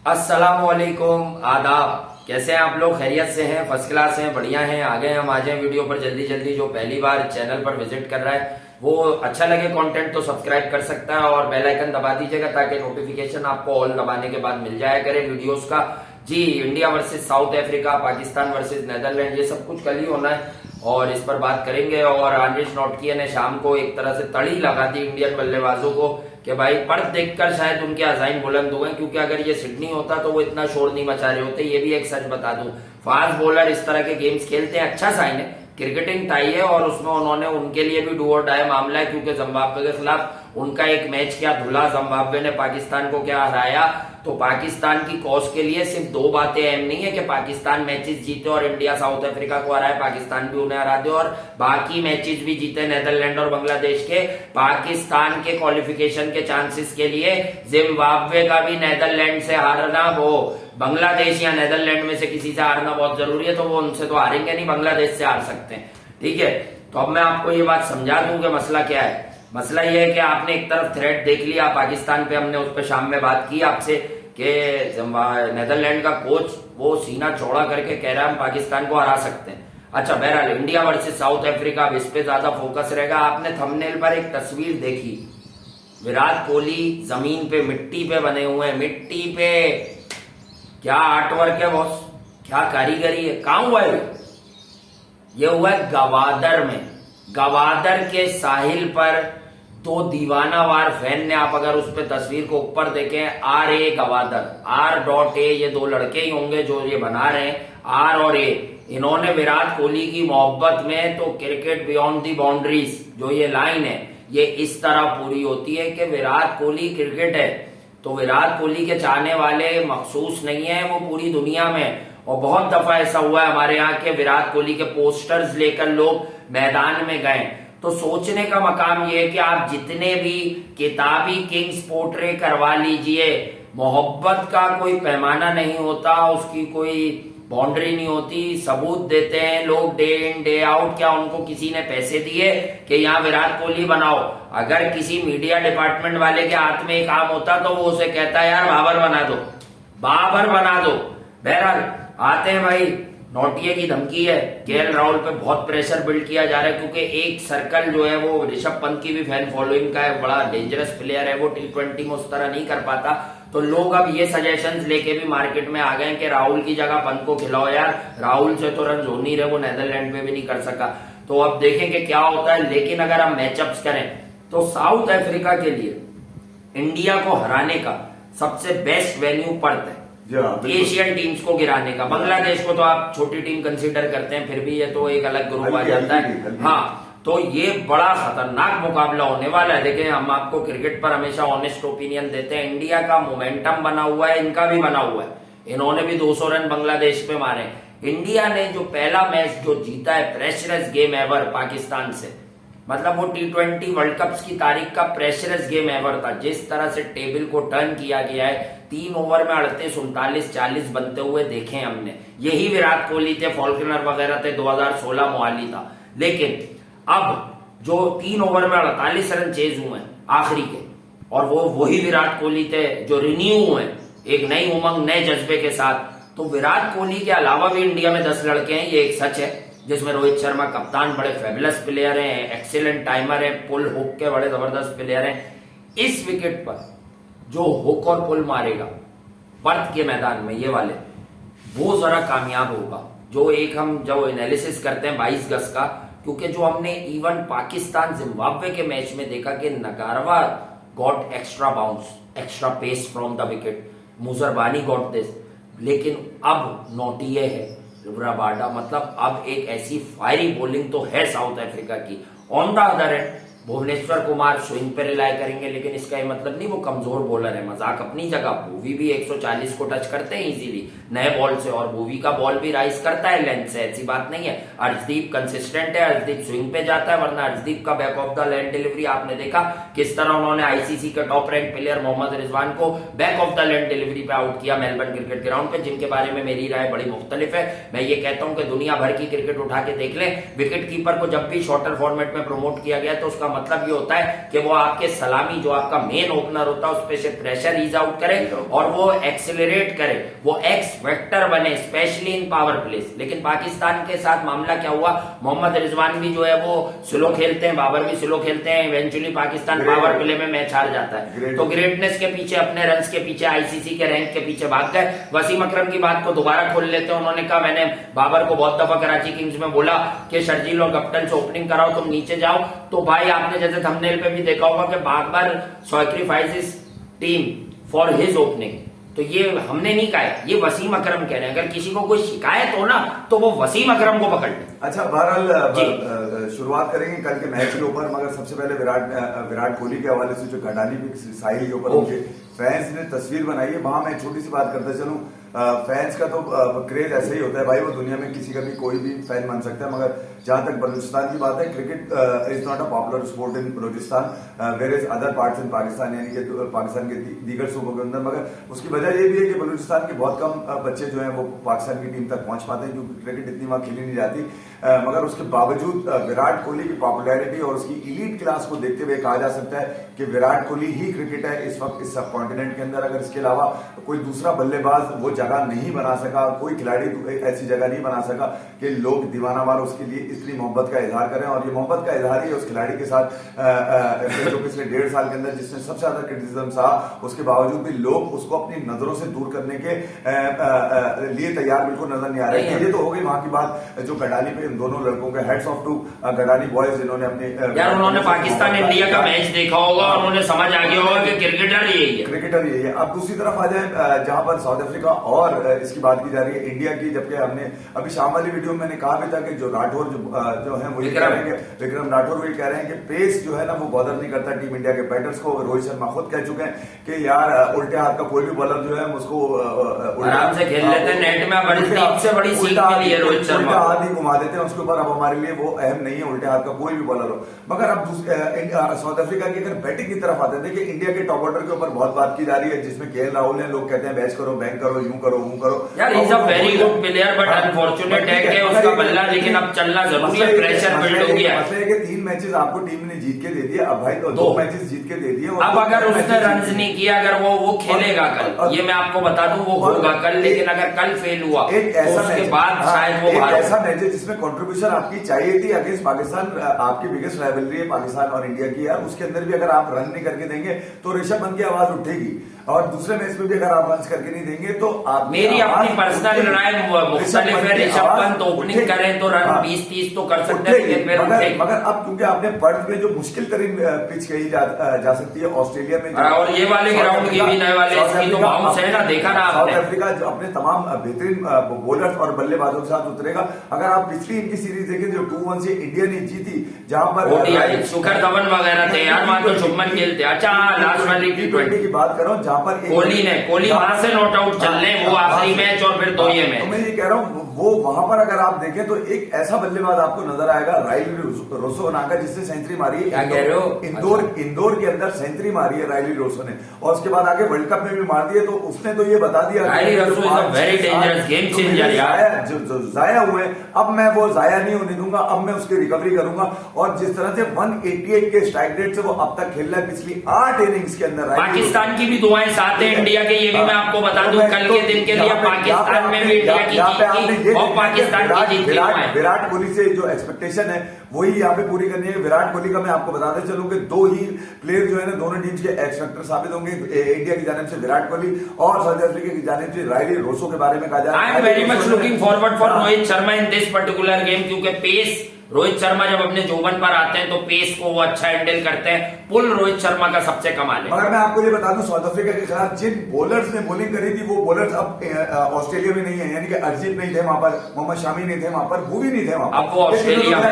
अस्सलामुअलैकुम, आदाब। कैसे हैं आप लोग? खैरियत से हैं? फर्स्ट क्लास हैं? बढ़िया हैं? आ गए हम आज हैं वीडियो पर जल्दी जल्दी। जो पहली बार चैनल पर विजिट कर रहा है वो अच्छा लगे कंटेंट तो सब्सक्राइब कर सकता है और बेल आइकन दबा दीजिएगा ताकि नोटिफिकेशन आपको ऑल दबाने के बाद मिल जाया करे वीडियोस का। जी, India versus South Africa, Pakistan versus Netherland, ये सब कुछ कल ही होना है और इस पर बात करेंगे। और आंद्रेस नॉटकिया ने शाम को एक तरह से तड़ी लगा दी इंडियन बल्लेबाजों को कि भाई पर्थ देखकर शायद उनके अजाइम बुलंद हो गए, क्योंकि अगर ये सिडनी होता तो वो इतना शोर नहीं मचा रहे होते। ये भी एक सच बता दूं, फास्ट बॉलर इस तरह के गेम्स खेलते हैं, अच्छा साइन है। क्रिकेटिंग टाई है और उसमें उन्होंने उनके लिए भी डू और डाई मामला है, क्योंकि जिम्बाब्वे के खिलाफ उनका एक मैच क्या धुला, जिम्बाब्वे ने पाकिस्तान को क्या हराया। तो पाकिस्तान की कॉज के लिए सिर्फ दो बातें अहम नहीं है कि पाकिस्तान मैचेस जीते और इंडिया साउथ अफ्रीका को हराए, पाकिस्तान भी उन्हें हरा दे और बाकी मैचेस भी जीते नेदरलैंड और बांग्लादेश के। पाकिस्तान के क्वालिफिकेशन के चांसेस के लिए जिम्बाब्वे का भी नेदरलैंड से हारना, वो बांग्लादेश या नेदरलैंड में से किसी से हारना बहुत जरूरी है। तो वो उनसे तो हारेंगे नहीं, बांग्लादेश से हार सकते हैं। ठीक है, तो अब मैं आपको ये बात समझा दूं कि मसला क्या है। मसला ये है कि आपने एक तरफ थ्रेट देख लिया पाकिस्तान पे, हमने उस पर शाम में बात की आपसे कि नेदरलैंड का कोच वो सीना चौड़ा करके कह रहा है हम पाकिस्तान को हरा सकते हैं। अच्छा, बहरहाल इंडिया वर्सेस साउथ अफ्रीका, अब इस पे ज्यादा फोकस रहेगा। आपने थंबनेल पर एक तस्वीर देखी, विराट कोहली जमीन पे मिट्टी पे बने हुए हैं, मिट्टी पे। क्या आर्टवर्क है बॉस, क्या कारीगरी है, कहां हुआ है ये? हुआ है गवादर में। गवादर के साहिल पर तो दीवानावार फैन ने, आप अगर उस पर तस्वीर को ऊपर देखें, RA गवादर, R.A, ये दो लड़के ही होंगे जो ये बना रहे हैं, R और A। इन्होंने विराट कोहली की मोहब्बत में, तो क्रिकेट बियॉन्ड दी बाउंड्रीज जो ये लाइन है, ये इस तरह पूरी होती है कि विराट कोहली क्रिकेट है तो विराट कोहली के चाहने वाले मखसूस नहीं है, वो पूरी दुनिया में। और बहुत दफा ऐसा हुआ है हमारे यहाँ के विराट कोहली के पोस्टर्स लेकर लोग मैदान में गए। तो सोचने का मकाम ये है कि आप जितने भी किताबी किंग्स पोर्ट्रे करवा लीजिए, मोहब्बत का कोई पैमाना नहीं होता, उसकी कोई बाउंड्री नहीं होती। सबूत देते हैं लोग डे इन डे आउट। क्या उनको किसी ने पैसे दिए कि यहाँ विराट कोहली बनाओ? अगर किसी मीडिया डिपार्टमेंट वाले के हाथ में एक काम होता तो वो उसे कहता है यार बाबर बना दो, बाबर बना दो। बहरहाल आते हैं भाई, नौटिया की धमकी है, केएल राहुल पे बहुत प्रेशर बिल्ड किया जा रहा है, क्योंकि एक सर्कल जो है वो ऋषभ पंत की भी फैन फॉलोइंग का है, बड़ा डेंजरस प्लेयर है वो, T20 में उस तरह नहीं कर पाता। तो लोग अब ये सजेशंस लेके भी मार्केट में आ गए कि राहुल की जगह पंत को खिलाओ यार, राहुल से तो रन हो नहीं रहे, वो नेदरलैंड में भी नहीं कर सका। तो अब देखेंगे क्या होता है। लेकिन अगर हम मैचअप्स करें तो साउथ अफ्रीका के लिए इंडिया को हराने का सबसे बेस्ट वेन्यू पर्थ है, एशियन टीम्स को गिराने का। बांग्लादेश को तो आप छोटी टीम कंसीडर करते हैं, फिर भी ये तो एक अलग ग्रुप आ जाता है। हाँ, तो ये बड़ा खतरनाक मुकाबला होने वाला है। देखिए, हम आपको क्रिकेट पर हमेशा ऑनेस्ट ओपिनियन देते हैं। इंडिया का मोमेंटम बना हुआ है, इनका भी बना हुआ है। इन्होंने भी 200 रन बांग्लादेश पे मारे। इंडिया ने जो पहला मैच जो जीता है, प्रेशरस गेम एवर पाकिस्तान से, मतलब वो T20 वर्ल्ड कप की तारीख का प्रेशरस गेम एवर था। जिस तरह से टेबल को टर्न किया गया है, 3 ओवर में 38, 39, 40 बनते हुए देखे हमने। यही विराट कोहली थे, फॉल्कनर वगैरह थे, 2016 मोहाली था। लेकिन अब जो 3 ओवर में 48 रन चेज हुए आखिरी के, और वो वही विराट कोहली थे जो रिन्यू हुए एक नई उमंग, नए जज्बे के साथ। तो विराट कोहली के अलावा भी इंडिया में 10 लड़के हैं, ये एक सच है, जिसमें रोहित शर्मा कप्तान, बड़े फेबुलस प्लेयर हैं, एक्सीलेंट टाइमर है, पुल हुक के बड़े जबरदस्त प्लेयर हैं। इस विकेट पर जो हुक और पुल मारेगा पर्थ के मैदान में, ये वाले, वो जरा कामयाब होगा। जो एक हम जो एनालिसिस करते हैं 22 गज का, क्योंकि जो हमने इवन पाकिस्तान जिम्बाब्वे के मैच में देखा कि Ngarava got extra bounce, extra pace from the wicket, Muzarabani got this. लेकिन अब नौटिया है, रबाडा, मतलब अब एक ऐसी फायरी बॉलिंग तो है साउथ अफ्रीका की। On the other end Bhuvneshwar Kumar swing पे रिलाय करेंगे, लेकिन इसका ये मतलब नहीं वो कमजोर बॉलर है, मजाक अपनी जगह। भूवी भी 140 को टच करते हैं इजीली नए बॉल से, और भूवी का बॉल भी राइज करता है लेंथ से, ऐसी बात नहीं है। अर्शदीप कंसिस्टेंट है, अर्शदीप स्विंग पे जाता है, वरना अर्शदीप का back of the land delivery आपने देखा किस तरह उन्होंने ICC के top rank player Mohammad Rizwan को back of the land delivery पे आउट किया मेलबर्न क्रिकेट ग्राउंड पे, जिनके बारे में मेरी राय बड़ी मुख्तलिफ है। मैं ये कहता हूं कि दुनिया भर की क्रिकेट उठा के देख ले, विकेट कीपर को जब भी शॉर्टर फॉर्मेट में प्रमोट किया गया तो उसका मतलब ये होता है कि वो आपके सलामी जो आपका मेन ओपनर होता है उस पे से प्रेशर ईज आउट करे और वो एक्सेलरेट करे, वो एक्स वेक्टर बने, स्पेशली इन पावर प्लेस। लेकिन पाकिस्तान के साथ मामला क्या हुआ, मोहम्मद रिजवान भी जो है वो स्लो खेलते हैं, बाबर भी स्लो खेलते हैं, इवेंचुअली पाकिस्तान पावर प्ले में मैच हार जाता है। तो ग्रेटनेस के पीछे, अपने रन्स के पीछे, आईसीसी के रैंक के पीछे भाग गए। वसीम अकरम की बात को दोबारा खोल लेते हैं। उन्होंने कहा मैंने बाबर को बहुत दफा कराची किंग्स में बोला कि शर्जील और गप्टल से ओपनिंग कराओ, तुम नीचे जाओ। तो भाई आपने जैसे थंबनेल पे भी देखा होगा कि Babar sacrifices team for his opening. तो ये हमने नहीं कहा है, ये वसीम अकरम कह रहे हैं। अगर किसी को कोई शिकायत हो ना तो वो वसीम अकरम को पकड़ ले। अच्छा, बहरहाल शुरुआत करेंगे कल के मैच के ऊपर, मगर सबसे पहले विराट कोहली के हवाले से जो घडाली साहिल के ऊपर उनके फैंस ने तस्वीर बनाई है, वहां मैं छोटी सी बात करता चलूं। फैंस का तो क्रेज ऐसे ही होता है भाई, वो दुनिया में किसी का भी कोई भी फैन बन सकता है। मगर जहां तक बलूचिस्तान की बात है, cricket is not a popular sport in Balochistan, where is other parts in Pakistan, यानी कि पाकिस्तान के दीगर सूबों के अंदर। मगर उसकी वजह ये भी है कि बलूचिस्तान के बहुत कम बच्चे जो हैं वो पाकिस्तान की टीम तक पहुंच पाते हैं, क्योंकि क्रिकेट इतनी वहां खेली नहीं जाती। मगर उसके बावजूद विराट कोहली की पॉपुलैरिटी और उसकी इलीट क्लास को देखते हुए कहा जा सकता है कि विराट कोहली ही क्रिकेट है इस वक्त इस सब कॉन्टिनेंट के अंदर। अगर इसके अलावा कोई दूसरा बल्लेबाज वो जगह नहीं बना सका, कोई खिलाड़ी ऐसी जगह नहीं बना सका कि लोग दीवानावार उसके लिए इतनी मोहब्बत का इजहार करें। और ये मोहब्बत का इजहार ही है उस खिलाड़ी के साथ जो पिछले 1.5 साल के अंदर जिसने सबसे ज्यादा क्रिटिसिज्म सहा, उसके बावजूद भी लोग उसको अपनी नजरों से दूर करने के लिए तैयार बिल्कुल नजर नहीं आ रहे हैं। ये तो हो गई वहां की बात जो गडाली पे इन दोनों लड़कों के हेड्स ऑफ टू गडाली बॉयज, जिन्होंने अपने यार उन्होंने पाकिस्तान इंडिया का मैच देखा होगा और उन्हें समझ आ गया होगा कि क्रिकेटर यही है, क्रिकेटर यही है। अब दूसरी तरफ आ जाए जहां पर साउथ अफ्रीका और इसकी बात की जा रही है इंडिया की, जबकि हमने अभी शाम वाली वीडियो में मैंने कहा भी था कि जो राठौर जो है वो ये कह रहे हैं कि विक्रम राठौर वो ये कह रहे हैं कि पेस जो है ना वो बॉदर नहीं करता टीम इंडिया के बैटर्स को। रोहित शर्मा खुद कह चुके हैं कि यार उल्टे हाथ का कोई भी बॉलर जो है उसको आराम से खेल लेते हैं, नेट में बड़ी से बड़ी सीख मिली है रोहित शर्मा, उल्टा हाथ ही घुमा देते हैं उसके ऊपर। अब हमारे लिए वो अहम नहीं है उल्टे हाथ का कोई भी बॉलर हो। मगर अब साउथ अफ्रीका की अगर बैटिंग की तरफ आते हैं, देखिए इंडिया के टॉप ऑर्डर के ऊपर बहुत बात की जा रही है, जिसमें केएल राहुल ने लोग कहते हैं बैच करो, बैंक करो, यूं करो, वो करो। यार is a very good player but unfortunate है कि उसका बल्ला, लेकिन अब चलना जरूरी है, प्रेशर बिल्ड हो गया। मतलब है कि 3 मैचेस आपको टीम ने जीत के दे दिए, अब भाई 2 मैचेस जीत के दे दिए। अब अगर उसने रन नहीं किया, अगर वो खेलेगा कल, ये मैं आपको बता दूं वो होगा कल, लेकिन अगर कल फेल हुआ एक ऐसा उसके बाद शायद वो ऐसा मैच है जिसमें कंट्रीब्यूशन आपकी चाहिए थी अगेंस्ट पाकिस्तान। आपकी बिगेस्ट राइवलरी है पाकिस्तान और इंडिया की यार, उसके अंदर भी अगर आप रन नहीं करके देंगे तो ऋषभ पंत की आवाज उठेगी, और दूसरे मैच में भी अगर आप रन करके नहीं देंगे तो आप मेरी अपनी पर्सनल राय मुख्तलिफ है। ऋषभ पंत ओपनिंग करें तो रन 20-30 तो कर सकते हैं, मगर अब क्योंकि आपने पर्थ में जो मुश्किल तरीन पिच कही जा सकती है ऑस्ट्रेलिया में, और ये वाले ग्राउंड की भी नए वाले इसकी तो बाउंस है ना, देखा ना साउथ अफ्रीका जो अपने तमाम बेहतरीन बॉलर्स और बल्लेबाजों के साथ उतरेगा। अगर आप पिछली इनकी सीरीज देखें जो 2-1 से इंडिया ने जीती, जहां पर शिखर धवन वगैरह थे यार, वहां तो शुभमन गिल थे। अच्छा लास्ट वाली T20 की बात कर रहा हूँ जहां पर कोहली वहां से नॉट आउट चल रहे, वो आखिरी मैच और फिर 2 ये मैच। तो मैं ये कह रहा हूँ वो वहां पर अगर आप देखें तो एक ऐसा बल्लेबाज आपको नजर आएगा राइली रोसो नाम का, जिसने सेंचुरी मारी है इंदौर के अंदर सेंचुरी मारी है राइली रोसो ने, और उसके बाद आगे वर्ल्ड कप में भी मार दिए। तो उसने तो ये बता दिया वेरी डेंजरस गेम चेंजर जो जाया हुए, अब मैं वो जाया नहीं होने दूंगा, अब मैं उसकी रिकवरी करूंगा। और जिस तरह से 188 के स्ट्राइक रेट से वो अब तक खेल रहा है पिछली 8 इनिंग्स के अंदर, पाकिस्तान की भी दुआएं साथ है इंडिया के, ये भी मैं आपको बता दूं। कल के दिन के लिए पाकिस्तान में भी इंडिया की और पाकिस्तान की जीत, विराट कोहली से जो एक्सपेक्टेशन है वही यहाँ पे पूरी करनी है। विराट कोहली का मैं आपको बताते चलूं कि 2 ही प्लेयर जो है ना दोनों टीम्स के एक्स फैक्टर साबित होंगे, इंडिया की जानिब से विराट कोहली और साउथ अफ्रीका की जानिब से राइली रोसो के बारे में कहा जा रहा है। I am very much looking forward for Rohit Sharma in this particular game, क्योंकि पेस रोहित शर्मा जब अपने जोबन पर आते हैं तो पेस को वो अच्छा हैंडल करते हैं। पुल रोहित शर्मा का सबसे कमाल है। मगर मैं आपको ये बता दूं साउथ अफ्रीका के खिलाफ जिन बॉलर्स ने बॉलिंग करी थी वो बॉलर्स अब ऑस्ट्रेलिया में नहीं है, यानी कि अर्जित नहीं थे वहां पर, मोहम्मद शामी नहीं थे वहां पर, वो भी नहीं थे वहां पर, अब वो ऑस्ट्रेलिया में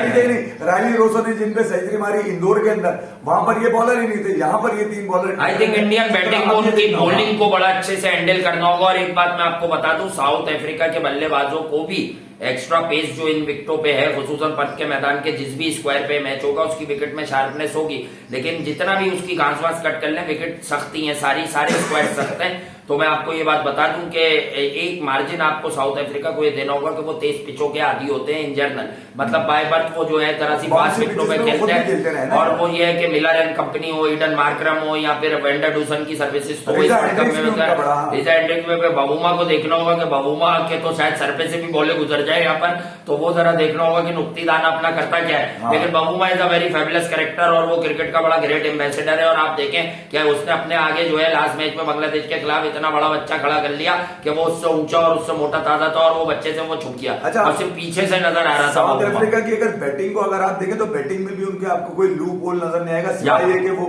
राइली रोसो ने जिन पे सेंचुरी मारी इंदौर के अंदर, वहां पर ये बॉलर ही नहीं थे, यहाँ पर ये 3 bowler. I think Indian batting को उनकी बॉलिंग को बड़ा अच्छे से हैंडल करना होगा। और एक बात मैं आपको बता दूं, साउथ अफ्रीका के बल्लेबाजों को भी एक्स्ट्रा पेस जो इन विकेटों पे है, खुसूसन पर्थ के मैदान के जिस भी स्क्वायर पे मैच होगा उसकी विकेट में शार्पनेस होगी, लेकिन जितना भी उसकी घास वास कट कर लें विकेट सख्ती है, सारे स्क्वायर सख्त हैं। तो मैं आपको ये बात बता दूं कि एक मार्जिन आपको साउथ अफ्रीका को ये देना होगा कि वो तेज पिचों के आदी होते हैं इन जनरल, मतलब बाय बर्थ वो जो है तरह से फास्ट पिचों पे खेलते हैं। और वो ये है कि मिलर एंड कंपनी हो, ईडन मार्करम हो या फिर वेंडरडूसन की सर्विसेज, तो इस वर्ल्ड कप में बबूमा को देखना होगा कि बबूमा के तो शायद सर पे से भी बॉले गुजर जाए यहाँ पर, तो वो जरा देखना होगा कि नुक्ती दाना अपना करता क्या है। लेकिन बबूमा is a very fabulous character और वो क्रिकेट का बड़ा ग्रेट एम्बेसडर है। और आप देखें क्या उसने अपने आगे जो है लास्ट मैच में बांग्लादेश के खिलाफ इतना बड़ा बच्चा खड़ा कर लिया कि वो उससे ऊंचा और उससे मोटा ताजा था और वो बच्चे से वो छुप गया। अच्छा, और सिर्फ पीछे से नजर आ रहा था। साउथ अफ्रीका की अगर बैटिंग को अगर आप देखें तो बैटिंग में भी उनके आपको कोई लूप होल नजर नहीं आएगा, सिवाय ये कि वो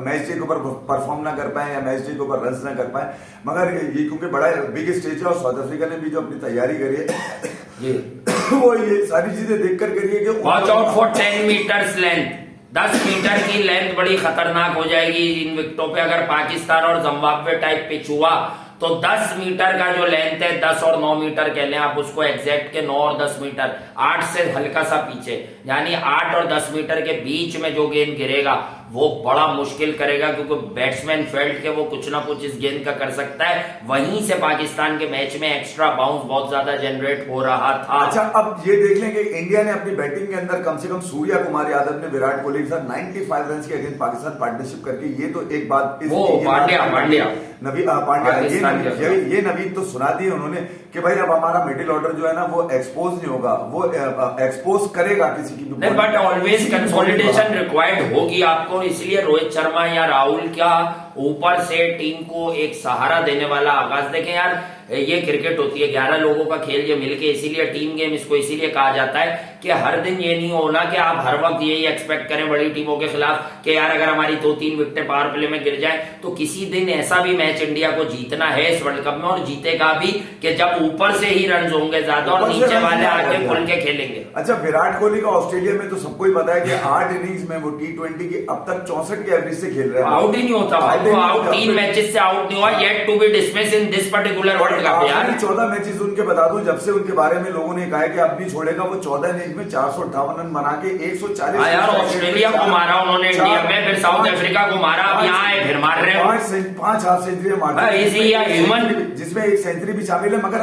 मैच डे के ऊपर परफॉर्म ना कर पाए या मैच डे के ऊपर रन ना कर पाए। मगर ये क्योंकि बड़ा बिग स्टेज है और साउथ अफ्रीका ने भी जो अपनी तैयारी करी है वो ये सारी चीजें देखकर करी है कि watch out for 10 meters length, 10 meter की लेंथ बड़ी खतरनाक हो जाएगी इन विकेटों पे। अगर पाकिस्तान और जिम्बाब्वे टाइप पिच हुआ तो 10 मीटर का जो लेंथ है, 10 और 9 मीटर कह लें आप उसको एग्जैक्ट के 9 और 10 मीटर, 8 से हल्का सा पीछे, यानी 8 और 10 मीटर के बीच में जो गेंद गिरेगा वो बड़ा मुश्किल करेगा, क्योंकि बैट्समैन फेल्ट के वो कुछ ना कुछ इस गेंद का कर सकता है। वहीं से पाकिस्तान के मैच में एक्स्ट्रा बाउंस बहुत ज्यादा जनरेट हो रहा था। अच्छा, अब ये देख लें कि इंडिया ने अपनी बैटिंग के अंदर कम से कम सूर्या कुमार यादव ने विराट कोहली के साथ 95 रन के अगेंस्ट पाकिस्तान पार्टनरशिप करके, ये तो एक बात पांड्या ये नवीद तो सुना दी उन्होंने कि भाई अब हमारा मिडिल ऑर्डर जो है ना वो एक्सपोज नहीं होगा, वो एक्सपोज करेगा किसी की भी, बट ऑलवेज कंसोलिडेशन रिक्वायर्ड होगी आपको। इसलिए रोहित शर्मा या राहुल क्या ऊपर से टीम को एक सहारा देने वाला आगाज। देखें यार, ये क्रिकेट होती है, 11 लोगों का खेल ये मिलके, इसीलिए टीम गेम इसको इसीलिए कहा जाता है कि हर दिन ये नहीं होना कि आप हर वक्त यही एक्सपेक्ट करें बड़ी टीमों के खिलाफ कि यार अगर हमारी 2-3 विकेटें पावर प्ले में गिर जाए तो किसी दिन ऐसा भी मैच इंडिया को जीतना है इस वर्ल्ड कप में, और जीतेगा भी, कि जब ऊपर से ही रन होंगे ज्यादा और नीचे वाले आगे खुल के खेलेंगे। अच्छा, विराट कोहली का ऑस्ट्रेलिया में तो सबको ही पता है कि 8 इनिंग्स में वो T20 की अब तक 64 के एवरेज से खेल रहे हैं, आउट ही नहीं होता, आउट 3 मैचेस से आउट नहीं हुआ, yet to be dismissed in this particular world cup. यार 14 मैचेस उनके बता दूं, जब से उनके बारे में लोगों ने कहा है कि अब नहीं छोड़ेगा, वो 14 इनिंग्स में 458 रन बना के 140। यार ऑस्ट्रेलिया को मारा उन्होंने इंडिया में, फिर साउथ अफ्रीका को मारा, अब यहाँ आए फिर मार रहे हैं। 5 हाफ सेंचुरी मार, जिसमें एक सेंचुरी भी शामिल है। मगर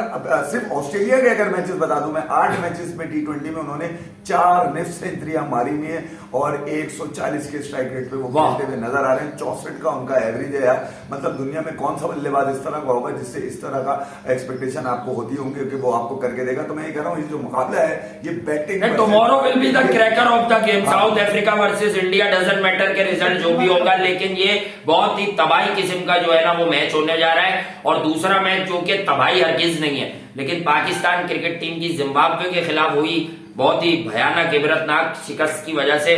सिर्फ ऑस्ट्रेलिया के अगर मैचेस बता दूं मैं, 8 मैचेस में T20 में उन्होंने 4 निफ्ट सेंचुरियां मारी हुई है और 140 के स्ट्राइक रेट पे वो खेलते हुए नजर आ रहे हैं। 64 का उनका एवरेज है यार, मतलब दुनिया में कौन सा बल्लेबाज इस तरह का होगा जिससे इस तरह का एक्सपेक्टेशन आपको होती होंगी कि वो आपको करके देगा। तो मैं ये कह रहा हूँ, ये जो मुकाबला है ये batting, tomorrow will be the cracker of the game. South Africa versus India, doesn't matter के रिजल्ट जो भी होगा, लेकिन ये बहुत ही तबाही किस्म का जो है ना वो मैच होने जा रहा है। और दूसरा मैच जो कि तबाही हरगिज नहीं है, लेकिन पाकिस्तान क्रिकेट टीम की जिम्बाब्वे के खिलाफ हुई बहुत ही भयानक इबरतनाक शिकस्त की वजह से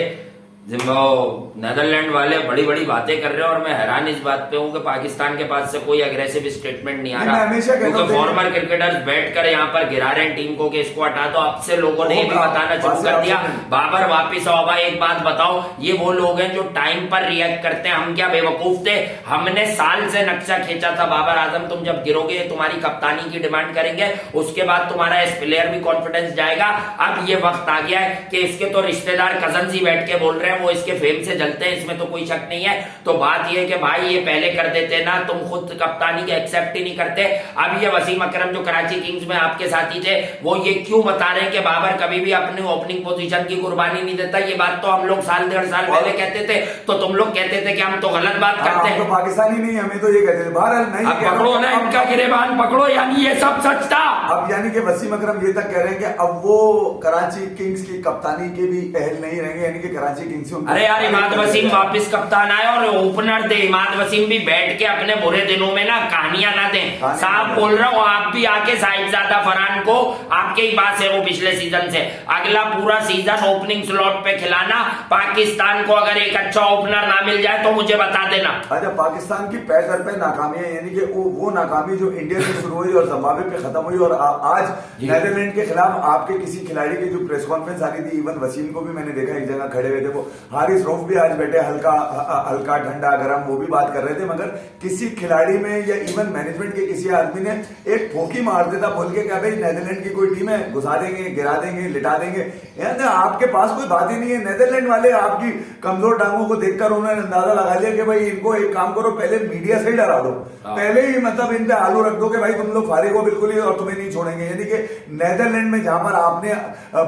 नेदरलैंड वाले बड़ी बड़ी बातें कर रहे हैं। और मैं हैरान इस बात पे हूं कि पाकिस्तान के पास से कोई अग्रेसिव स्टेटमेंट नहीं आ रहा, क्योंकि फॉर्मर क्रिकेटर्स बैठकर यहाँ पर गिरा रहे हैं टीम को कि इसको हटा दो। अब से लोगों ने ये भी बताना शुरू कर दिया, बाबर वापिस आओ। भाई एक बात बताओ, ये वो लोग हैं जो टाइम पर रिएक्ट करते हैं। हम क्या बेवकूफ थे? हमने साल से नक्शा खींचा था बाबर आजम, तुम जब गिरोगे तुम्हारी कप्तानी की डिमांड करेंगे, उसके बाद तुम्हारा इस प्लेयर भी कॉन्फिडेंस जाएगा। अब ये वक्त आ गया है कि इसके तो रिश्तेदार कजन ही बैठ के बोल रहे हैं वो इसके फेम से जलते हैं, इसमें तो कोई शक नहीं है। तो बात ये है कि भाई ये पहले कर देते ना, तुम खुद कप्तानी के एक्सेप्ट ही नहीं करते। अब ये वसीम अकरम जो कराची किंग्स में आपके साथी थे, वो ये क्यों बता रहे हैं कि बाबर कभी भी अपनी ओपनिंग पोजीशन की कुर्बानी नहीं देता? ये बात तो हम लोग 1.5 साल पहले कहते थे, तो तुम लोग कहते थे कि हम तो गलत बात करते हैं, तो पाकिस्तानी नहीं, हमें तो ये कहते थे। बहरहाल नहीं, पकड़ो ना इनका गिरेबान पकड़ो, यानी ये सब सच था। अब यानी कि वसीम अकरम ये तक कह रहे हैं कि अब वो कराची किंग्स की कप्तानी के भी अहल नहीं रहेंगे, यानी कि कराची किंग्स। अरे यार, इमाद वसीम वापस कप्तान आए और ओपनर दे। इमाद वसीम भी बैठ के अपने बुरे दिनों में ना कहानियां ना दें। साहब बोल रहा हूँ, आप भी आके साहिबजादा फरहान को, आपके ही पास है वो पिछले सीजन से, अगला पूरा सीजन ओपनिंग स्लॉट पे खिलाना। पाकिस्तान को अगर एक अच्छा ओपनर ना मिल जाए तो मुझे बता देना। अच्छा, पाकिस्तान की पैर दर पे नाकामी है, यानी कि वो नाकामी जो इंडिया से शुरू हुई और जिम्बाब्वे पे खत्म हुई, और आज नेदरलैंड के खिलाफ आपके किसी खिलाड़ी की जो प्रेस कॉन्फ्रेंस आ रही थी, इवन वसीम को भी मैंने देखा एक जगह खड़े हुए थे, वो हारिस रऊफ भी आज बैठे हल्का ठंडा गरम वो भी बात कर रहे थे, मगर किसी खिलाड़ी में या इवन मैनेजमेंट के किसी आदमी ने एक फोकी मार देता बोल के क्या भाई नेदरलैंड की कोई टीम है, घुसा देंगे, गिरा देंगे, लिटा देंगे। यार आपके पास कोई बात ही नहीं है। नेदरलैंड वाले आपकी कमजोर टांगों को देखकर उन्होंने अंदाजा लगा लिया कि भाई इनको एक काम करो, पहले मीडिया से ही डरा दो, पहले ही मतलब इन पे आलू रख दो कि भाई तुम लोग फारिग हो बिल्कुल ही और तुम्हें नहीं छोड़ेंगे। यानी कि नेदरलैंड में जहां पर आपने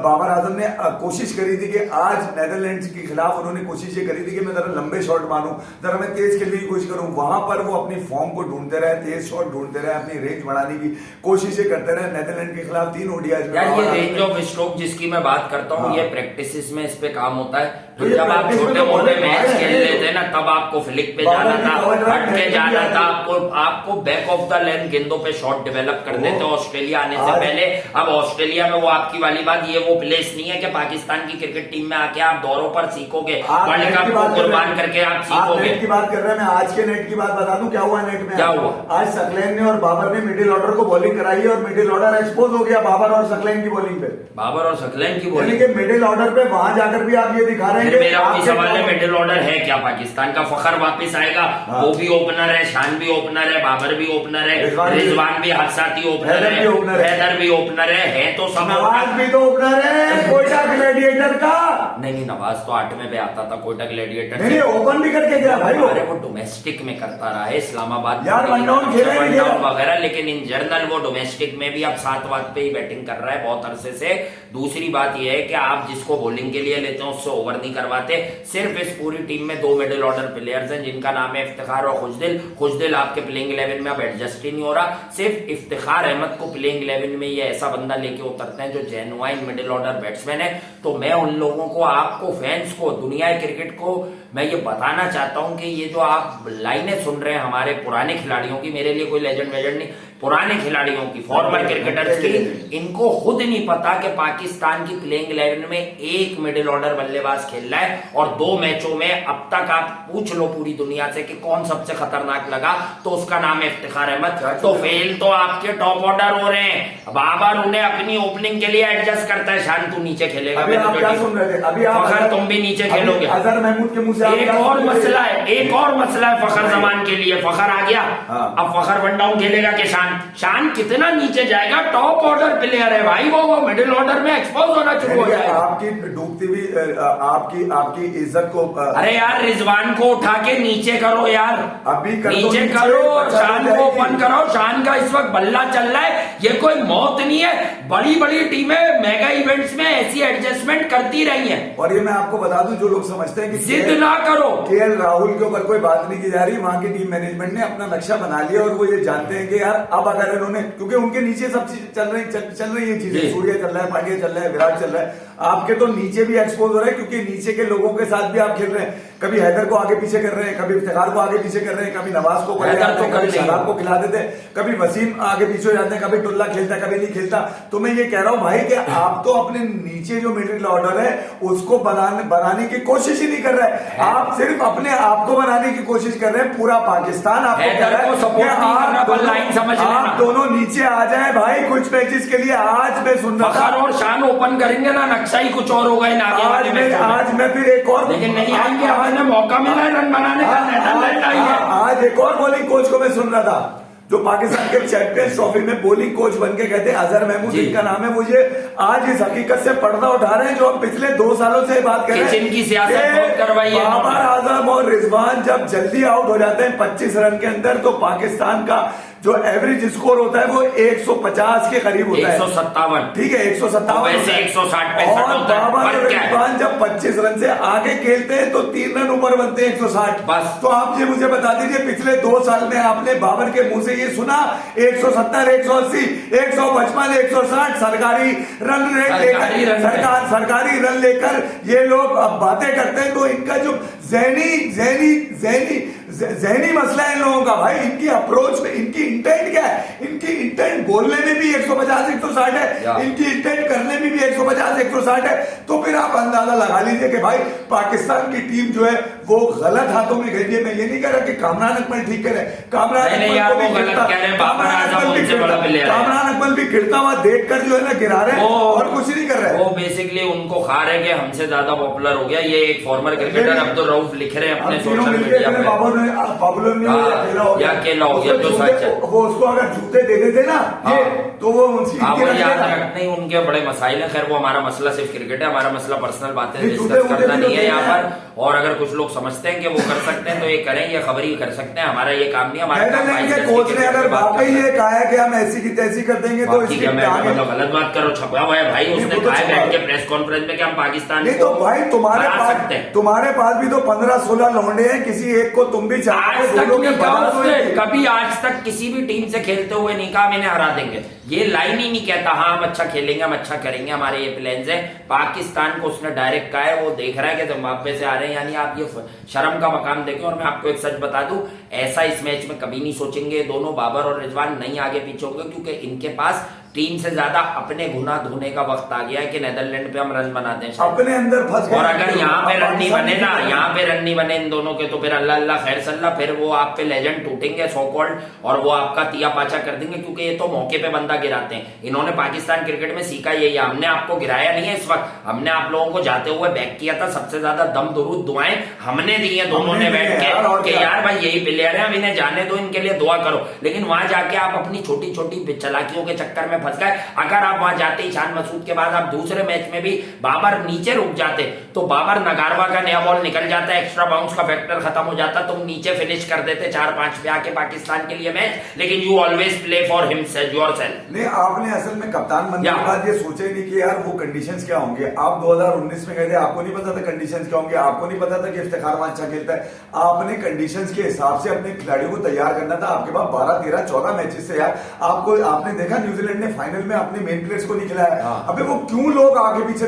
बाबर आजम ने कोशिश करी थी कि आज नेदरलैंड के खिलाफ उन्होंने कोशिश ये करी थी कि मैं जरा लंबे शॉट मारूं, जरा मैं तेज खेलने की कोशिश करूं, वहां पर वो अपनी फॉर्म को ढूंढते रहे, तेज शॉट ढूंढते रहे, अपनी रेंज बढ़ाने की कोशिशें करते रहे। नेदरलैंड के खिलाफ 3 ओडीआई में यार ये रेंज ऑफ स्ट्रोक जिसकी मैं बात करता हूँ, ये प्रैक्टिस में इस पे काम होता है। तो जब आप practice में छोटे तो मोटे बॉलिंग मैच है। खेल लेते ना, तब आपको फ्लिक पे जाना था, हट के जाना था, आपको बैक ऑफ द लेंथ गेंदों पे शॉट डेवलप करने थे ऑस्ट्रेलिया आने से पहले। अब ऑस्ट्रेलिया में वो आपकी वाली बात, ये वो प्लेस नहीं है कि पाकिस्तान की क्रिकेट टीम में आके आप दौरों पर सीखोगे, वर्ल्ड कप को कुर्बान करके आप सीखोगे। नेट की बात कर रहे हैं, मैं आज के नेट की बात बता दूं क्या हुआ नेट में। क्या हुआ? आज सकलैन ने और बाबर ने मिडिल ऑर्डर को बॉलिंग कराई है और मिडिल ऑर्डर एक्सपोज हो गया बाबर और सकलैन की बॉलिंग पे। बाबर और सकलैन की यानी बॉलिंग कि मिडिल ऑर्डर पे वहां जाकर भी आप ये दिखा रहे हैं कि मेरा कोई आपके सवाल है, मिडिल ऑर्डर है क्या पाकिस्तान का? फखर वापस आएगा, वो भी ओपनर है, शान भी ओपनर है, बाबर भी ओपनर है, रिजवान भी हादसाती ओपनर है, हैदर भी ओपनर है तो सब नवाज भी तो ओपनर है कोयटा ग्लैडिएटर का। नहीं, नवाज तो 8वें पे आता था कोयटा ग्लैडिएटर नहीं ओपन भी करके गया भाई वो। अरे वो डोमेस्टिक में करता रहा है इस्लामाबाद यार वन डाउन वगैरह, लेकिन इन जनरल वो डोमेस्टिक में भी अब 7 वात पे ही बैटिंग कर रहा है बहुत अरसे से। दूसरी बात यह है कि आप जिसको बॉलिंग के लिए लेते हैं उससे ओवर नहीं करवाते। सिर्फ इस पूरी टीम में 2 मिडिल ऑर्डर प्लेयर्स हैं जिनका नाम है इफ्तिखार और खुशदिल आपके प्लेइंग 11 में अब एडजस्ट ही नहीं हो रहा। सिर्फ इफ्तिखार अहमद को प्लेइंग 11 में ये ऐसा बंदा लेके उतरते हैं जो जेन्युइन मिडिल ऑर्डर बैट्समैन है। तो मैं उन लोगों को, आपको, फैंस को, दुनिया क्रिकेट को मैं ये बताना चाहता हूं कि ये जो आप लाइनें सुन रहे हैं हमारे पुराने खिलाड़ियों की, मेरे लिए कोई लेजेंड वेजेंड नहीं, पुराने खिलाड़ियों की, फॉर्मर क्रिकेटर्स की, इनको खुद नहीं पता कि पाकिस्तान की प्लेइंग 11 में एक मिडिल ऑर्डर बल्लेबाज खेल रहा है और 2 मैचों में अब तक आप पूछ लो पूरी दुनिया से कि कौन सबसे खतरनाक लगा, तो उसका नाम है इफ्तिखार अहमद। तो फेल तो आपके टॉप ऑर्डर हो रहे हैं। बाबर उन्हें अपनी ओपनिंग के लिए एडजस्ट करता है, शान तू नीचे खेलेगा, अभी आप क्या सुन रहे थे? अभी आप फखर तुम भी नीचे खेलोगे। अजहर महमूद के मुंह से एक और मसला है, एक और मसला है फखर जमान के लिए। फखर आ गया, अब फखर वन डाउन खेलेगा कि शान कितना नीचे जाएगा? टॉप ऑर्डर प्लेयर है भाई, वो मिडिल ऑर्डर में एक्सपोज होना शुरू हो जाएगा। आपकी डूबती हुई आपकी इज्जत को अरे यार रिजवान को उठा के नीचे करो यार, अभी नीचे करो, शान को ओपन करो। शान का इस वक्त बल्ला चल रहा है, ये कोई मौत नहीं है। बड़ी बड़ी टीमें मेगा इवेंट्स में ऐसी एडजस्टमेंट करती रही हैं। और ये मैं आपको बता दूं, जो लोग समझते हैं कि जिद ना करो, केएल राहुल के ऊपर कोई बात नहीं की जा रही, वहां की टीम मैनेजमेंट ने अपना नक्शा बना लिया और वो ये जानते हैं कि यार अब अगर इन्होंने, क्योंकि उनके नीचे सब चीज चल रही है चीजें, सूर्य चल रहा है, पांड्या चल रहा है, विराट चल रहा है, आपके तो नीचे भी एक्सपोज हो रहा है क्योंकि नीचे के लोगों के साथ भी आप खेल रहे हैं। कभी हैदर को आगे पीछे कर रहे हैं, कभी इफ्तिखार को आगे पीछे कर रहे हैं, कभी नवाज को कभी शराब को खिला देते हैं, कभी वसीम आगे पीछे हो जाते हैं, कभी टुल्ला खेलता है, कभी नहीं खेलता। तो मैं ये कह रहा हूं भाई कि आप तो अपने नीचे जो मिडिल ऑर्डर है उसको बनाने की कोशिश ही नहीं कर रहे हैं, आप सिर्फ अपने आप को बनाने की कोशिश कर रहे हैं। पूरा पाकिस्तान आपको कह रहा है आप दोनों नीचे आ जाए भाई कुछ मैचेस के लिए। आज मैं सुन रहा था और शान ओपन करेंगे ना, नक्शा ही कुछ और होगा आज मैं फिर एक और, लेकिन नहीं आएंगे, हमें मौका मिला है रन बनाने का। आज एक और बॉलिंग कोच को मैं सुन रहा था जो पाकिस्तान के चैंपियंस ट्रॉफी में बॉलिंग कोच बन के कहते हैं अजहर महमूद इनका नाम है। मुझे आज इस हकीकत से पर्दा उठा रहे हैं जो हम पिछले 2 सालों से बात कर रहे हैं, इनकी सियासत बहुत करवाई है। बाबर आजम और रिजवान जब जल्दी आउट हो जाते हैं 25 रन के अंदर, तो पाकिस्तान का जो एवरेज स्कोर होता है वो 150 के करीब होता है, 157, ठीक है 157, वैसे 160 और बाबर और रिजवान जब 25 रन से आगे खेलते हैं तो 3 रन ऊपर बनते हैं 160 बस। तो आप ये मुझे बता दीजिए पिछले 2 साल में आपने बाबर के मुंह से ये सुना 170, 180, 155, 160 सरकारी रन रेट लेकर, सरकारी रन लेकर ये लोग अब बातें करते हैं। तो इनका जो जहनी मसला है इन लोगों का भाई, इनकी अप्रोच में, इनकी इंटेंट क्या है? इनकी इंटेंट बोलने में भी 150, 160 है, इनकी इंटेंट करने में भी 150, 160 है। तो फिर आप अंदाजा लगा लीजिए कि भाई पाकिस्तान की टीम जो है वो गलत हाथों में गई है। मैं ये नहीं कह रहा कि कामरान अकमल ठीक करे, कामरान अकमल भी गिरता हुआ देखकर जो है ना गिरा रहे हैं और कुछ नहीं कर रहे। वो बेसिकली उनको खा रहे कि हमसे ज्यादा पॉपुलर हो गया। ये एक फॉर्मर क्रिकेटर अब्दुल रऊफ लिख रहे हैं अपने सोशल मीडिया पे, अकेला हो गया जो सच है। वो उसको अगर जूते दे देते ना तो वो याद रखते ही उनके बड़े मसाइल है। खैर वो हमारा मसला सिर्फ क्रिकेट है, हमारा मसला पर्सनल बातें डिस्कस करना नहीं है यहाँ पर। और अगर कुछ लोग समझते हैं कि वो कर सकते हैं तो ये करें, ये खबरी कर सकते हैं, हमारा ये काम नहीं है। हमारे कोच ने अगर वाकई ये कहा है कि हम ऐसी की तैसी कर देंगे तो मतलब गलत बात करो, छपा हुआ है भाई, उसने कहा बैठ के प्रेस कॉन्फ्रेंस में कि हम पाकिस्तान नहीं। तो भाई तुम्हारे पास भी तो 15-16 लौंडे हैं, किसी एक को तुम भी चाहते कभी आज तक किसी भी टीम से खेलते हुए नहीं कहा इन्हें हरा देंगे। ये लाइन ही नहीं कहता हाँ हम अच्छा खेलेंगे, हम अच्छा करेंगे, हमारे ये प्लान्स है। पाकिस्तान को उसने डायरेक्ट कहा है, वो देख रहा है कि जिम्बाब्वे से आ रहे हैं, यानी आप ये शर्म का मकाम देखें। और मैं आपको एक सच बता दूं, ऐसा इस मैच में कभी नहीं सोचेंगे दोनों बाबर और रिजवान नहीं आगे पीछे होंगे, क्योंकि इनके पास टीम से ज्यादा अपने गुना धोने का वक्त आ गया है कि नेदरलैंड पे हम रन बना दें, अपने अंदर फंस गए। और अगर यहाँ पे रन नहीं बने ना, यहाँ पे रन नहीं बने इन दोनों के, तो फिर अल्लाह अल्लाह खैर सल्लाह, फिर वो आप पे लेजेंड टूटेंगे सो कॉल्ड, और वो आपका तिया पाचा कर देंगे, क्योंकि ये तो मौके पे बंदा गिराते हैं। इन्होंने पाकिस्तान क्रिकेट में सीखा यही है। हमने आपको गिराया नहीं है इस वक्त, हमने आप लोगों को जाते हुए बैक किया था। सबसे ज्यादा दम दुरूद दुआएं हमने दी है दोनों ने बैठ के कि यार भाई यही प्लेयर है, अब इन्हें जाने दो, इनके लिए दुआ करो। लेकिन वहां जाके आप अपनी छोटी छोटी चालाकियों के चक्कर में फंस गए। अगर आप वहां जाते ईशान मसूद के बाद आप दूसरे मैच में भी बाबर नीचे रुक जाते तो बाबर नगारवा का नया बॉल निकल जाता, एक्स्ट्रा बाउंस का फैक्टर खत्म हो जाता, तुम नीचे फिनिश कर देते 4-5 पे आके पाकिस्तान के लिए मैच। लेकिन you always play for himself, yourself. नहीं, आपने असल में कप्तान बनने के बाद ये सोचा ही नहीं कि यार वो कंडीशंस क्या होंगे। आप 2019 में गए थे, आपको नहीं पता था कंडीशंस क्या होंगे, आपको नहीं पता था कि इफ्तिखार वहां अच्छा खेलता है। आपने कंडीशंस के हिसाब से अपने खिलाड़ियों को तैयार करना था। आपके पास 12, 13, 14 मैचेस से यार आपको, आपने देखा न्यूजीलैंड ने फाइनल में अपने मेन प्लेयर्स को नहीं खिलाया। अबे वो क्यों लोग आगे पीछे,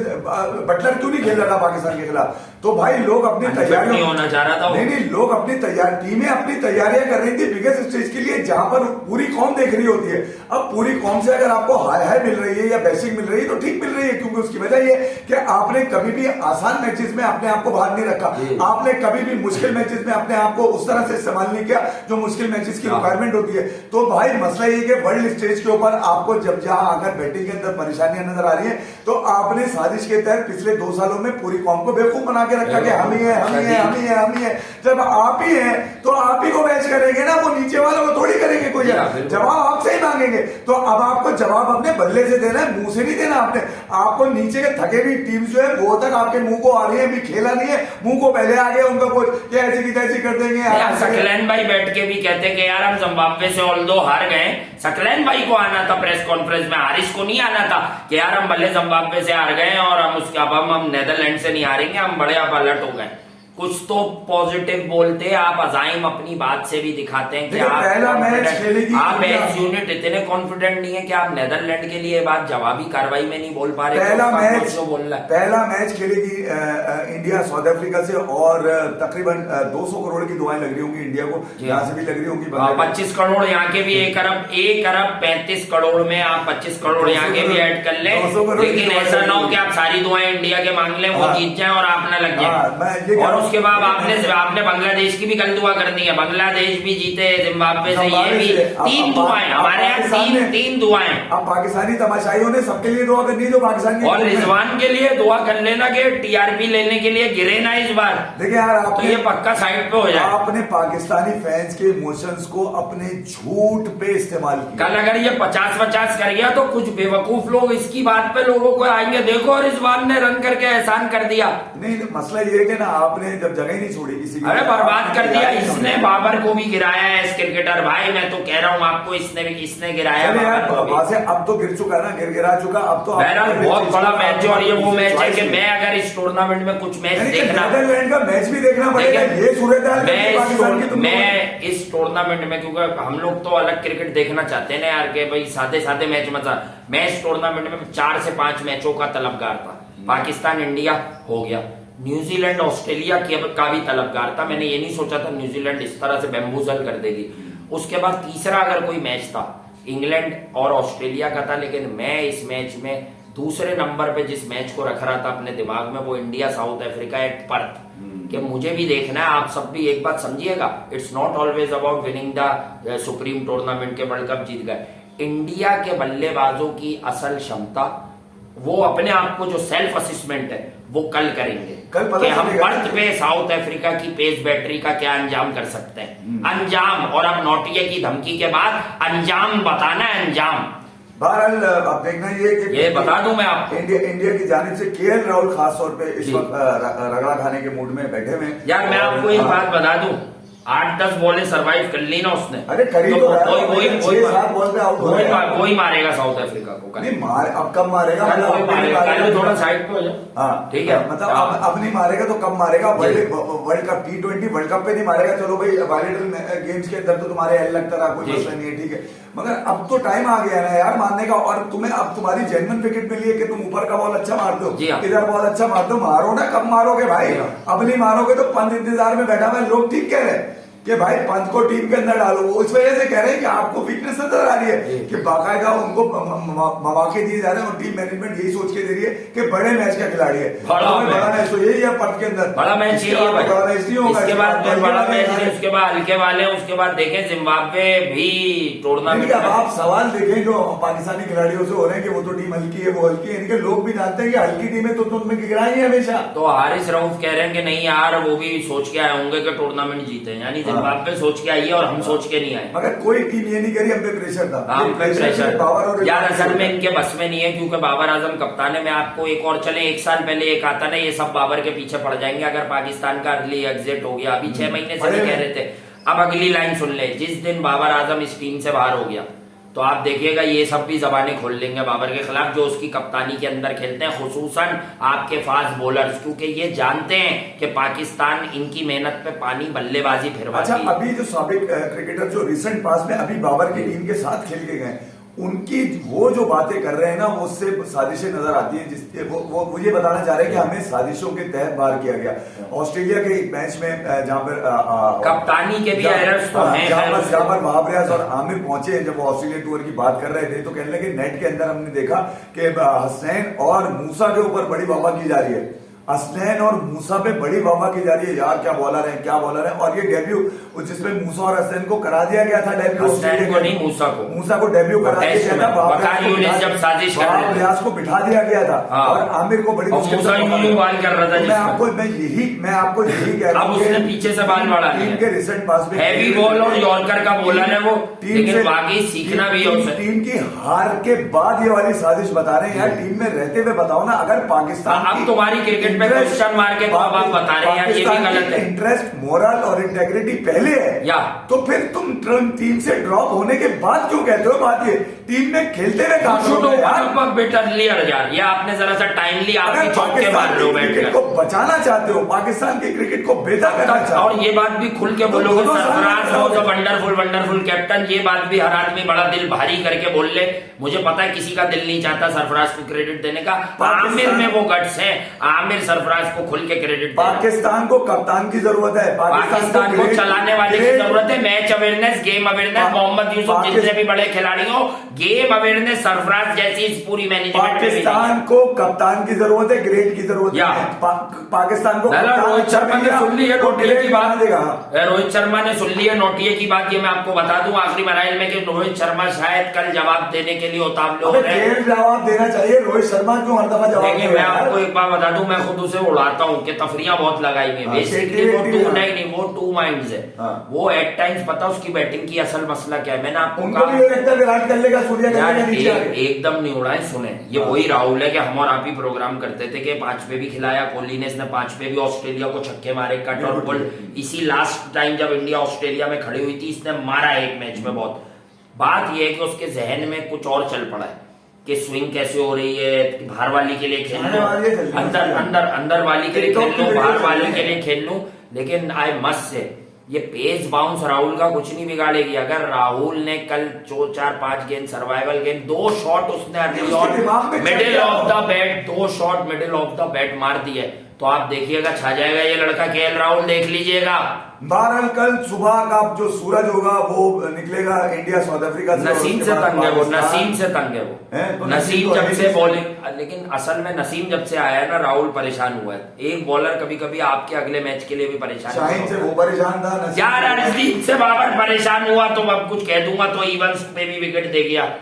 बटलर क्यों नहीं खेल रहा था पाकिस्तान के खिलाफ? तो भाई लोग अपनी तैयारी होना चाह रहा था। नहीं, लोग अपनी टीमें अपनी तैयारियां कर रही थी बिगेस्ट स्टेज के लिए, जहां पर पूरी कौम देख रही होती है। अब पूरी कौम से अगर आपको हाई मिल रही है या बेसिक मिल रही है तो ठीक मिल रही है, क्योंकि उसकी वजह ये कि आपने कभी भी आसान मैचेस में अपने आप को बाहर नहीं रखा, आपने कभी भी मुश्किल मैचेस में अपने आप को उस तरह से इस्तेमाल नहीं किया जो मुश्किल मैचेस की रिक्वायरमेंट होती है। तो भाई मसला ये कि वर्ल्ड स्टेज के ऊपर आपको जब जहां अगर बैटिंग के अंदर परेशानियां नजर आ रही है तो आपने साजिश के तहत पिछले 2 सालों में पूरी कौम को बेवकूफ बना के रखा कि हम ही है। जब आप ही हैं तो आप ही को मैच करेंगे ना, वो नीचे वालों को थोड़ी करेंगे। कोई जवाब आपसे ही मांगेंगे, तो अब आपको जवाब अपने बल्ले से देना है, मुंह से नहीं देना। आपको नीचे के थके हुई टीम जो है वो तक आपके मुंह को आ रही है, भी खेला नहीं है, मुंह को पहले आ गया उनका कोच ऐसी की तैसी कर देंगे। सकलैन भाई बैठ के भी कहते हैं कि यार हम जिम्बाब्वे से ऑल्दो हार गए, सकलैन भाई को आना था प्रेस कॉन्फ्रेंस में, हारिस को नहीं आना था कि यार हम भले जिम्बाब्वे से हार गए और हम उसके अब हम नेदरलैंड से नहीं हारेंगे, हम बड़े अब अलर्ट हो गए। कुछ तो पॉजिटिव बोलते, आप अजाइम अपनी बात से भी दिखाते हैं कि आप एज यूनिट इतने कॉन्फिडेंट नहीं है कि आप नेदरलैंड के लिए बात जवाबी कार्रवाई में नहीं बोल पा रहे। पहला मैच खेलेगी इंडिया साउथ अफ्रीका से, और तकरीबन 200 करोड़ की दुआएं लग रही होंगी इंडिया को, यहाँ से भी लग रही होंगी 25 करोड़ यहाँ के भी, 1 अरब 35 करोड़ में आप 25 करोड़ यहाँ के भी ऐड कर लें। लेकिन ऐसा ना हो कि आप सारी दुआएं इंडिया के मांग लें, वो जीत जाए और आप ना लग जाए। और उसके बाद आपने बांग्लादेश की भी कल दुआ कर दी है, बांग्लादेश भी जीते जिम्बाब्वे से, ये भी 3 दुआएं हमारे यहाँ, 3 दुआएं। अब पाकिस्तानी तमाशाइयों ने सबके लिए दुआ करनी है जो पाकिस्तान की, और रिजवान के लिए दुआ कर लेना कि टीआरपी लेने के लिए गिरे ना इस बार। देखिए यार, तो ये पक्का साइड पे हो जाए। आपने पाकिस्तानी फैंस के इमोशंस को अपने झूठ पे इस्तेमाल किया। कल अगर ये 50-50 कर गया तो कुछ बेवकूफ लोग इसकी बात पे लोगों को आएंगे, देखो रिजवान ने रन करके एहसान कर दिया। नहीं, मसला ये है कि ना आपने जब जगह नहीं छोड़ी किसी की, अरे बर्बाद कर दिया। इसने बाबर को भी गिराया है इस क्रिकेटर भाई, मैं तो कह रहा हूँ आपको, इसने गिराया है। अब तो गिर चुका ना, गिरा चुका। अब तो बहरहाल बहुत बड़ा मैच है, और ये वो मैच है कि मैं अगर इस टूर्नामेंट में कुछ मैच देखना, नेदरलैंड का मैच भी देखना पड़ेगा। ये सूरत मैं इस टूर्नामेंट में, क्योंकि हम लोग तो अलग क्रिकेट देखना चाहते हैं ना यार, के भाई सादे मैच मजा। मैं इस टूर्नामेंट में 4 से 5 मैचों का तलबगार था। पाकिस्तान इंडिया हो गया, न्यूजीलैंड ऑस्ट्रेलिया का भी तलबगार था। मैंने ये नहीं सोचा था न्यूजीलैंड इस तरह से बैम्बूजल कर देगी। उसके बाद तीसरा अगर कोई मैच था इंग्लैंड और ऑस्ट्रेलिया का था, लेकिन मैं इस मैच में दूसरे नंबर पे जिस मैच को रख रहा था अपने दिमाग में, वो India South Africa at Perth, कि मुझे भी देखना है, आप सब भी एक बात समझिएगा, it's not always about winning the supreme tournament के वर्ल्ड कप जीत गए। इंडिया के बल्लेबाजों की असल क्षमता, वो अपने आप को जो सेल्फ असेसमेंट है वो कल करेंगे, कल पता कि हम चलेगा। बर्थ पे साउथ अफ्रीका की पेस बैटरी का क्या अंजाम कर सकते हैं, अंजाम। और अब नौटिया की धमकी के बाद अंजाम बताना है, अंजाम। बहरहाल अब देखना ये बता दूं मैं आपको, इंडिया की जानिब से केएल राहुल खास तौर पे इस वक्त रगड़ा खाने के मूड में बैठे हुए। यार मैं आपको एक बात बता दूं, 8-10 बॉलें सरवाइव कर ली ना उसने, अरे करी तो वही मारेगा साउथ अफ्रीका को। नहीं मार, अब कब मारेगा? थोड़ा साइड पे हो जाए। हाँ ठीक है, मतलब अब नहीं मारेगा तो कब मारेगा? World cup T20 world cup पे नहीं मारेगा, चलो भाई बायोलिटल गेम्स के अंदर तो तुम्हारे एल लगता रहा, कोई मसला नहीं है, ठीक है, मगर अब तो टाइम आ गया ना यार मारने का। और तुम्हें अब तुम्हारी जेन्युइन विकेट मिली है कि तुम ऊपर का बॉल अच्छा मारते हो, इधर बॉल अच्छा मारते हो, मारो ना। कब मारोगे भाई? अब नहीं मारोगे तो पंत इंतजार में बैठा हुआ है। लोग ठीक कह रहे हैं कि भाई पंत को टीम के अंदर डालो, वो इस वजह से कह रहे हैं कि आपको वीकनेस नजर आ रही है कि बाकायदा उनको मौके दिए जा रहे हैं और टीम मैनेजमेंट यही सोच के दे रही है कि बड़े मैच का खिलाड़ी है, बड़ा मैच तो यही है पंत के अंदर, बड़ा मैच चाहिए, बड़ा मैच नहीं होगा, इसके बाद बड़ा मैच नहीं, उसके बाद हल्के वाले, उसके बाद देखें जिम्बाब्वे भी टूर्नामेंट। अब आप सवाल देखें जो पाकिस्तानी खिलाड़ियों से हो रहे हैं कि वो तो टीम हल्की है, वो हल्की है, इनके लोग भी जानते हैं कि हल्की टीम है तो तुमने गिराई है हमेशा। तो हारिस रऊफ कह रहे हैं कि नहीं यार वो भी सोच के आए होंगे कि टूर्नामेंट जीते, यानी जिम्बाब्वे सोच के आई है और हम सोच के नहीं आए। मगर कोई टीम ये नहीं करी, हम पे प्रेशर था, हम पे प्रेशर पावर और यार असल में इनके बस में नहीं है, क्योंकि बाबर आजम कप्तान है। मैं आपको एक और चले, 1 साल पहले एक आता ना, ये सब बाबर के पीछे पड़ जाएंगे अगर पाकिस्तान का अर्ली एग्जिट हो गया। अभी 6 महीने से नहीं कह रहे थे। अब अगली लाइन सुन ले, जिस दिन बाबर आजम इस टीम से बाहर हो गया तो आप देखिएगा ये सब भी जबानें खोल लेंगे बाबर के खिलाफ, जो उसकी कप्तानी के अंदर खेलते हैं, खुसूसन आपके फास्ट बॉलर्स, क्योंकि ये जानते हैं कि पाकिस्तान इनकी मेहनत पे पानी बल्लेबाजी फिरवाती है। अच्छा, अभी जो साबिक क्रिकेटर जो रिसेंट पास में अभी बाबर की टीम के साथ खेल के गए, उनकी वो जो बातें कर रहे हैं ना, वो उससे साजिशें नजर आती हैं, जिसके वो मुझे बताना चाह रहे हैं कि हमें साजिशों के तहत बाहर किया गया। ऑस्ट्रेलिया के एक मैच में जहां पर कप्तानी के भी एरर्स तो हैं, जहां पर वहाब रियाज और आमिर पहुंचे, जब वो ऑस्ट्रेलिया टूर की बात कर रहे थे तो कहने लगे नेट के अंदर हमने देखा कि हसनैन और मूसा के ऊपर बड़ी वाह की जा रही है, हसनैन और मूसा पे बड़ी वाह की जा रही है, यार क्या बॉलर है, क्या बॉलर है। और ये डेब्यू जिसमें मूसा और हसनैन को करा दिया गया था, डेब्यू को नहीं मूसा को डेब्यू करा दिया गया था, जब साजिश रियाज को बिठा दिया गया था और आमिर को बड़ी बाल कर रहा था। मैं आपको यही कह रहा हूँ, उसने पीछे से बाल मारा, टीम के रिसेंट पास में हैवी बॉल और यॉर्कर का बॉलर है वो, लेकिन बाकी सीखना भी है। टीम की हार के बाद ये वाली साजिश बता रहे हैं यार, टीम में रहते हुए बताओ ना। अगर पाकिस्तान अब तुम्हारी क्रिकेट पे क्वेश्चन मार के तो अब आप बता रहे हैं यार ये भी गलत है। इंटरेस्ट, मोरल और इंटेग्रिटी पहले है या तो फिर तुम टीम से ड्रॉप होने के बाद क्यों कहते हो बात? ये टीम में खेलते हुए काम बेटर लियर यार, ये आपने जरा सा टाइमली आपकी चौके मार रहे हो बैठकर, को बचाना चाहते हो, पाकिस्तान की क्रिकेट को बेहतर करना चाहते हो, और ये बात भी खुल के बोलोगे सरफराज हो तो वंडरफुल कैप्टन, ये बात भी हर आदमी बड़ा दिल भारी करके बोल ले। मुझे पता है किसी का दिल नहीं चाहता सरफराज को क्रेडिट देने का, आमिर में वो गट्स है, आमिर सरफराज को खुल के क्रेडिट। पाकिस्तान को कप्तान की जरूरत है, पाकिस्तान को चलाने वाले की जरूरत है, match awareness, game awareness, Mohammad Yusuf जितने भी बड़े खिलाड़ी हो, गेम अवेयरनेस, सरफराज जैसी इस पूरी मैनेजमेंट। पाकिस्तान को कप्तान की जरूरत है, ग्रेड की जरूरत है। पाकिस्तान को रोहित शर्मा ने सुन ली है नोटिया की बात, रोहित शर्मा ने सुन ली है नोटिया की बात। ये मैं आपको बता दूं आखिरी मराइल में कि रोहित शर्मा शायद कल जवाब देने के लिए उतावले हो रहे हैं। जवाब देना चाहिए, रोहित शर्मा क्यों हर दफा जवाब? देखिए मैं आपको एक बात बता दूं, मैं खुद उसे उड़ाता हूं कि तफरियां बहुत लगाई हुई है, बेसिकली वो टू नहीं, वो टू माइंड्स है। वो एट टाइम्स पता उसकी बैटिंग की असल मसला क्या है, मैंने आपको कहा विराट कर लेगा, सूर्या कर लेगा, एकदम नहीं उड़ाए। सुने, ये वही राहुल है कि हम और आप ही प्रोग्राम करते थे कि 5 पे भी खिलाया कोहली ने, इसने 5 पे भी ऑस्ट्रेलिया को छक्के मारे, कट और बोल्ड। इसी लास्ट टाइम जब इंडिया ऑस्ट्रेलिया में खड़ी हुई थी इसने मारा एक मैच में बहुत। बात यह है कि उसके जहन में कुछ और चल पड़ा है कि स्विंग कैसे हो रही है, बाहर वाली के लिए खेल लो, अंदर वाली के लिए खेल लो, बाहर वाली के लिए खेल लो। लेकिन आई मस्ट से ये पेस बाउंस राहुल का कुछ नहीं बिगाड़ेगी। अगर राहुल ने कल 4-5 गेंद सर्वाइवल गेंद, 2 शॉट उसने middle of the bat, 2 shot middle of the bat मार दिए, तो आप देखिएगा छा जाएगा ये लड़का केएल राहुल, देख लीजिएगा। बहरहाल कल सुबह का जो सूरज होगा वो निकलेगा इंडिया साउथ अफ्रीका से। नसीम से तंग है वो, नसीम से तंग है वो, तो नसीम तो जब से अभी बॉलिंग, लेकिन असल में नसीम जब से आया है ना, राहुल परेशान हुआ है। एक बॉलर कभी कभी आपके अगले मैच के लिए भी परेशान शाहीन से वो परेशान था, नसीम यार, हरदीप से बाबर परेशान हुआ तो अब कुछ कह दूंगा तो इवंस पे भी विकेट दे गया।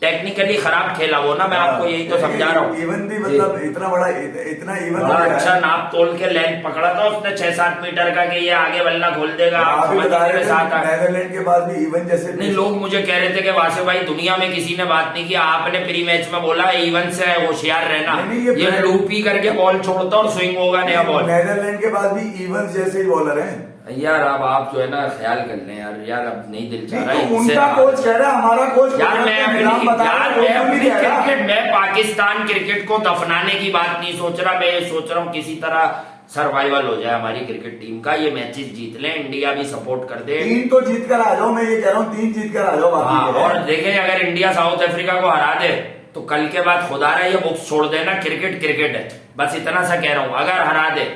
टेक्निकली खराब खेला वो ना, मैं आपको यही तो समझा रहा हूँ। इवन भी मतलब इतना बड़ा इतना इवन बड़ा अच्छा नाप तोल के लेंथ पकड़ा था उसने 6-7 मीटर का, कि ये आगे बल्ला खोल देगा। आप समझ के साथ नेदरलैंड के बाद भी इवन जैसे नहीं, लोग मुझे कह रहे थे कि वासिफ भाई दुनिया में किसी ने बात नहीं की, आपने प्री मैच में बोला इवन से होशियार रहना, ये लूप ही करके बॉल छोड़ता और स्विंग होगा नया बॉल। नेदरलैंड के बाद भी इवन जैसे ही बॉलर है यार। अब आप जो है ना ख्याल कर लें यार अब नहीं दिल चाह रहा है। उनका कोच कह रहा है, हमारा कोच यार मैं अपनी क्रिकेट, मैं पाकिस्तान क्रिकेट को दफनाने की बात नहीं सोच रहा, मैं ये सोच रहा हूँ किसी तरह सर्वाइवल हो जाए हमारी क्रिकेट टीम का, ये मैचेस जीत लें, इंडिया भी सपोर्ट कर दे। 3 तो जीत कर आ जाओ, मैं ये कह रहा हूँ 3 जीत कर आ जाओ। और देखें अगर इंडिया साउथ अफ्रीका को हरा दे तो कल के बाद खुदा रहा ये बुक्स छोड़ देना, क्रिकेट क्रिकेट है, बस इतना सा कह रहा हूँ। अगर हरा दे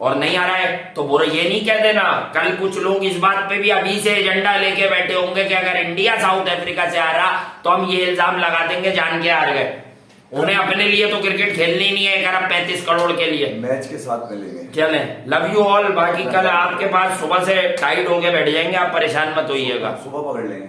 और नहीं हरा है तो बुरा ये नहीं कह देना। कल कुछ लोग इस बात पे भी अभी से एजेंडा लेके बैठे होंगे कि अगर इंडिया साउथ अफ्रीका से हारा तो हम ये इल्जाम लगा देंगे जान के हार गए। उन्हें अपने लिए तो क्रिकेट खेलनी नहीं है 1,35 करोड़ के लिए। मैच के साथ मिलेंगे, चलें, लव यू ऑल। बाकी कल आपके पास सुबह से टाइट होके बैठ जाएंगे, आप परेशान मत होइएगा, सुबह पकड़ लेंगे।